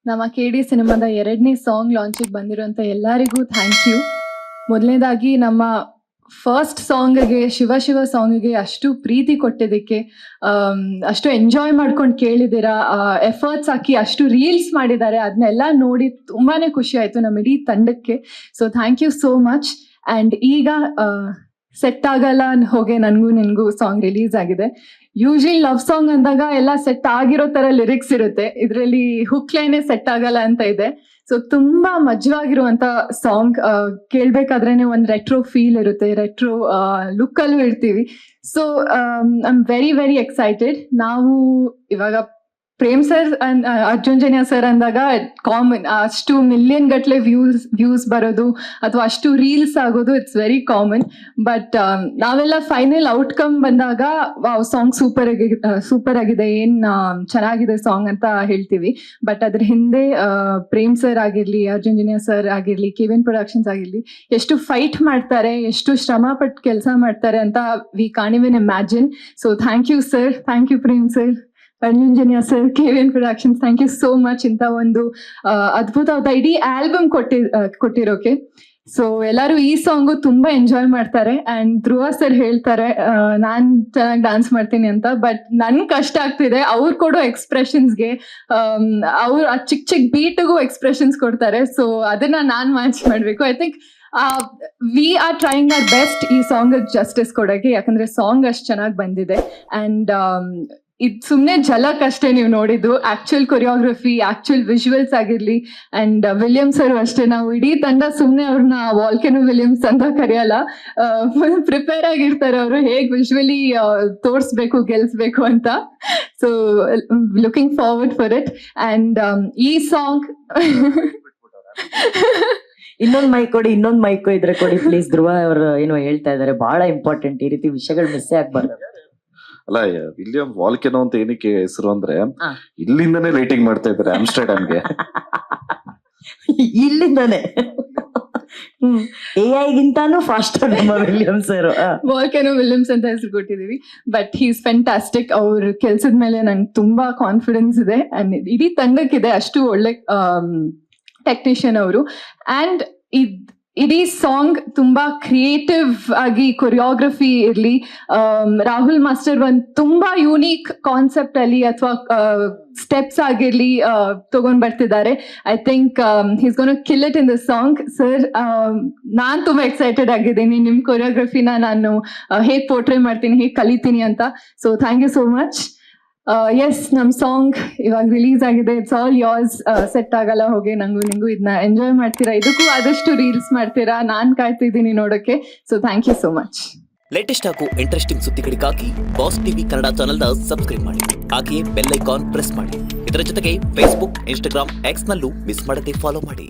ನಮ್ಮ KD ಸಿನಿಮಾದ 2ನೇ ಸಾಂಗ್ ಲಾಂಚಿಗೆ ಬಂದಿರುವಂಥ ಎಲ್ಲರಿಗೂ ಥ್ಯಾಂಕ್ ಯು. ಮೊದಲನೇದಾಗಿ ನಮ್ಮ ಫಸ್ಟ್ ಸಾಂಗ್ಗೆ ಶಿವ ಶಿವ ಸಾಂಗಿಗೆ ಅಷ್ಟು ಪ್ರೀತಿ ಕೊಟ್ಟಿದ್ದಕ್ಕೆ, ಅಷ್ಟು ಎಂಜಾಯ್ ಮಾಡ್ಕೊಂಡು ಕೇಳಿದ್ದೀರಾ, ಎಫರ್ಟ್ಸ್ ಹಾಕಿ ಅಷ್ಟು ರೀಲ್ಸ್ ಮಾಡಿದ್ದಾರೆ, ಅದನ್ನೆಲ್ಲ ನೋಡಿ ತುಂಬಾ ಖುಷಿ ಆಯಿತು ನಮ್ಮ ಇಡೀ ತಂಡಕ್ಕೆ. So thank you so much. And ಈಗ ಸೆಟ್ ಆಗಲ್ಲ ಹೋಗೆ ನನಗೂ ನಿನಗೂ ಸಾಂಗ್ ರಿಲೀಸ್ ಆಗಿದೆ. ಯೂಶಲಿ ಲವ್ ಸಾಂಗ್ ಅಂದಾಗ ಎಲ್ಲ ಸೆಟ್ ಆಗಿರೋ ಥರ ಲಿರಿಕ್ಸ್ ಇರುತ್ತೆ, ಇದರಲ್ಲಿ ಹುಕ್ಲೇನೆ ಸೆಟ್ ಆಗಲ್ಲ ಅಂತ ಇದೆ. ಸೊ ತುಂಬಾ ಮಜವಾಗಿರುವಂತ ಸಾಂಗ್, ಕೇಳ್ಬೇಕಾದ್ರೇನೆ ಒಂದು ರೆಟ್ರೋ ಫೀಲ್ ಇರುತ್ತೆ, ರೆಟ್ರೋ ಲುಕ್ಕಲ್ಲೂ ಇರ್ತೀವಿ. So I am very very excited. ನಾವು ಇವಾಗ ಪ್ರೇಮ್ ಸರ್ ಅರ್ಜುನ್ ಜನ್ಯ ಸರ್ ಅಂದಾಗ ಕಾಮನ್, ಅಷ್ಟು ಮಿಲಿಯನ್ ಗಟ್ಲೆ ವ್ಯೂಸ್ ಬರೋದು ಅಥವಾ ಅಷ್ಟು ರೀಲ್ಸ್ ಆಗೋದು ಇಟ್ಸ್ ವೆರಿ ಕಾಮನ್. ಬಟ್ ನಾವೆಲ್ಲ ಫೈನಲ್ ಔಟ್ಕಮ್ ಬಂದಾಗ ವಾವ್ ಸಾಂಗ್ ಸೂಪರ್ ಆಗಿದೆ, ಏನ್ ಚೆನ್ನಾಗಿದೆ ಸಾಂಗ್ ಅಂತ ಹೇಳ್ತೀವಿ. ಬಟ್ ಅದ್ರ ಹಿಂದೆ ಪ್ರೇಮ್ ಸರ್ ಆಗಿರ್ಲಿ, ಅರ್ಜುನ್ ಜನ್ಯ ಸರ್ ಆಗಿರ್ಲಿ, KVN ಪ್ರೊಡಕ್ಷನ್ಸ್ ಆಗಿರ್ಲಿ, ಎಷ್ಟು ಫೈಟ್ ಮಾಡ್ತಾರೆ, ಎಷ್ಟು ಶ್ರಮ ಪಟ್ಟು ಕೆಲಸ ಮಾಡ್ತಾರೆ ಅಂತ we can't even imagine. So thank you sir, thank you Prem sir, Arjun Janya sir, KVN productions, thank you so much ಇಂಥ ಒಂದು ಅದ್ಭುತವಾದ ಇಡೀ ಆಲ್ಬಮ್ ಕೊಟ್ಟಿರೋಕೆ. ಸೊ ಎಲ್ಲರೂ ಈ ಸಾಂಗು ತುಂಬಾ ಎಂಜಾಯ್ ಮಾಡ್ತಾರೆ. ಅಂಡ್ ಧ್ರುವ ಸರ್ ಹೇಳ್ತಾರೆ ನಾನ್ ಚೆನ್ನಾಗಿ ಡ್ಯಾನ್ಸ್ ಮಾಡ್ತೀನಿ ಅಂತ, ಬಟ್ ನನ್ ಕಷ್ಟ ಆಗ್ತಿದೆ ಅವ್ರು ಕೊಡೋ ಎಕ್ಸ್ಪ್ರೆಷನ್ಸ್ಗೆ. ಅವ್ರು ಆ ಚಿಕ್ಕ ಚಿಕ್ಕ ಬೀಟ್ಗೂ ಎಕ್ಸ್ಪ್ರೆಷನ್ಸ್ ಕೊಡ್ತಾರೆ, ಸೊ ಅದನ್ನ ನಾನ್ ಮ್ಯಾಚ್ ಮಾಡ್ಬೇಕು. I think we are trying hour best ಈ ಸಾಂಗ್ ಜಸ್ಟಿಸ್ ಕೊಡೋಕೆ, ಯಾಕಂದ್ರೆ ಸಾಂಗ್ ಅಷ್ಟು ಚೆನ್ನಾಗಿ ಬಂದಿದೆ. ಅಂಡ್ ಇದು ಸುಮ್ಮನೆ ಝಲಕ್ ಅಷ್ಟೇ ನೀವು ನೋಡಿದ್ದು, ಆಕ್ಚುಯಲ್ ಕೊರಿಯೋಗ್ರಫಿ, ಆಕ್ಚುಯಲ್ ವಿಜುವಲ್ಸ್ ಆಗಿರ್ಲಿ. ಅಂಡ್ ವಿಲಿಯಮ್ಸ್ ಅವರು ಅಷ್ಟೇ, ನಾವು ಇಡೀ ತಂಡ ಸುಮ್ಮನೆ ಅವ್ರನ್ನ ವಾಲ್ಕೆನೋ ವಿಲಿಯಮ್ಸ್ ಅಂತ ಕರೆಯಲ್ಲ, ಪ್ರಿಪೇರ್ ಆಗಿರ್ತಾರೆ ಅವರು ಹೇಗೆ ವಿಜುವಲಿ ತೋರಿಸ್ಬೇಕು, ಗೆಲ್ಸ್ಬೇಕು ಅಂತ. So looking forward for it. And ಈ ಸಾಂಗ್ ಇನ್ನೊಂದ್ ಮೈಕ್ ಇದ್ರೆ ಕೊಡಿ ಪ್ಲೀಸ್. ಧ್ರುವ ಅವರು ಏನೋ ಹೇಳ್ತಾ ಇದಾರೆ, ಬಹಳ ಇಂಪಾರ್ಟೆಂಟ್, ಈ ರೀತಿ ವಿಷಯಗಳು ಮಿಸ್ ಆಗ್ಬಾರ್ದು. ಅಲ್ಲ, ವಿಲಿಯಂ ವಾಲ್ಕೆನೋ ಅಂತ ಏನಕ್ಕೆ ಹೆಸರು ಅಂದ್ರೆ ಇಲ್ಲಿಂದಾನೇ ಲೈಟಿಂಗ್ ಮಾಡ್ತಾ ಇದ್ದಾರೆ ಆಮ್ಸ್ಟರ್ಡ್ಯಾಮ್ಗೆ. ಇಲ್ಲಿಂದಾನೆ AI ಗಿಂತಾನು ಫಾಸ್ಟ್ ನಮ್ಮ ವಿಲಿಯಮ್ಸ್ ಅವರು. ವಾಲ್ಕೆನೋ ವಿಲಿಯಮ್ಸ್ ಅಂತ ಹೆಸರು ಕೊಟ್ಟಿದೀವಿ. But he is fantastic. ಅವ್ರ ಕೆಲ್ಸದ ಮೇಲೆ ನಂಗೆ ತುಂಬಾ ಕಾನ್ಫಿಡೆನ್ಸ್ ಇದೆ, ಅಂಡ್ ಇಡೀ ತಂಡಕ್ಕಿದೆ, ಅಷ್ಟು ಒಳ್ಳೆ ಟೆಕ್ನಿಷಿಯನ್ ಅವರು. ಅಂಡ್ ಇಡೀ ಸಾಂಗ್ ತುಂಬಾ ಕ್ರಿಯೇಟಿವ್ ಆಗಿ, ಕೊರಿಯೋಗ್ರಫಿ ಇರ್ಲಿ, ರಾಹುಲ್ ಮಾಸ್ಟರ್ ಒಂದು ತುಂಬಾ ಯೂನಿಕ್ ಕಾನ್ಸೆಪ್ಟ್ ಅಲ್ಲಿ ಅಥವಾ ಸ್ಟೆಪ್ಸ್ ಆಗಿರ್ಲಿ ತಗೊಂಡ್ ಬರ್ತಿದ್ದಾರೆ. I think he's gone kill it in the song. Sir, ನಾನ್ ತುಂಬಾ ಎಕ್ಸೈಟೆಡ್ ಆಗಿದ್ದೀನಿ, ನಿಮ್ ಕೊರಿಯೋಗ್ರಫಿನ ನಾನು ಹೇಗ್ ಪೋರ್ಟ್ರೇ ಮಾಡ್ತೀನಿ, ಹೇಗ್ ಕಲಿತೀನಿ ಅಂತ. So thank you so much. Yes, ನಮ್ ಸಾಂಗ್ ಇವಾಗ ರಿಲೀಸ್ ಆಗಿದೆ, ಇಟ್ಸ್ ಆಲ್ ಯೋರ್ಸ್. ಸೆಟ್ ಆಗಲ್ಲ ಹೋಗಿ ನಂಗೂ ನಿಂಗೂ ಇದನ್ನ ಎಂಜಾಯ್ ಮಾಡ್ತೀರಾ, ಇದಕ್ಕೂ ಆದಷ್ಟು ರೀಲ್ಸ್ ಮಾಡ್ತೀರಾ, ನಾನ್ ಕಾಯ್ತಿದ್ದೀನಿ ನೋಡೋಕೆ. So thank you so much. Latest ಹಾಗೂ ಇಂಟ್ರೆಸ್ಟಿಂಗ್ ಸುದ್ದಿಗಳಿಗಾಗಿ ಬಾಸ್ ಟಿವಿ ಕನ್ನಡ ಚಾನೆಲ್ನ ಸಬ್ಸ್ಕ್ರೈಬ್ ಮಾಡಿ, ಹಾಗೆಯೇ ಬೆಲ್ ಐಕಾನ್ ಪ್ರೆಸ್ ಮಾಡಿ. ಇದರ ಜೊತೆಗೆ ಫೇಸ್ಬುಕ್, ಇನ್ಸ್ಟಾಗ್ರಾಮ್, ಎಕ್ಸ್ ನಲ್ಲೂ ಮಿಸ್ ಮಾಡದೆ ಫಾಲೋ ಮಾಡಿ.